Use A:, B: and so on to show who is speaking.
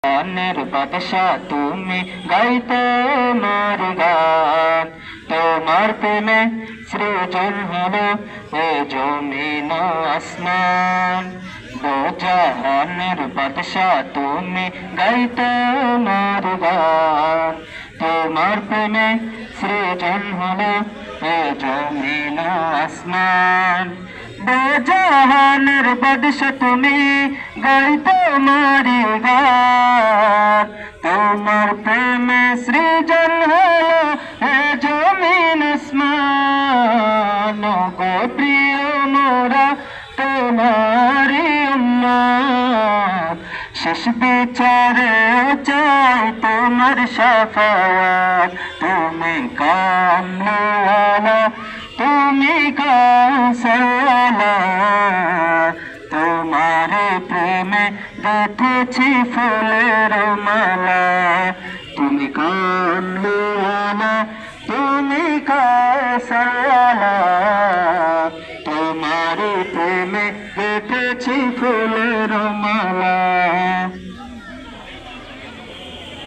A: গানের বাদশাহ তুমি, গাইতে মোর গান। তোমার প্রেমে সৃজন হলো এ জমিন ও আসমান। দো জাহানের বাদশাহ তুমি, গাইতে মোর গান। তোমার প্রেমে সৃজন হলো এ জমিন ও আসমান। দো জাহানের বাদশাহ তুমি, গাইতে মোরি গান। তোমার প্রেমে সৃজন হলো এ জমিন আসমান। গো প্রিয় মোরা তোমারি উম্মত, শেষ বিচারে চাই তোমার শাফায়াত। তুমি কামলিওয়ালা, তুমি কাউসারওয়ালা, তোমার প্রেমে গেঁথেছি ফুলের মালা। তুমি কামলিওয়ালা, তুমি কাউসারওয়ালা, তোমার প্রেমে গেঁথেছি ফুলের মালা।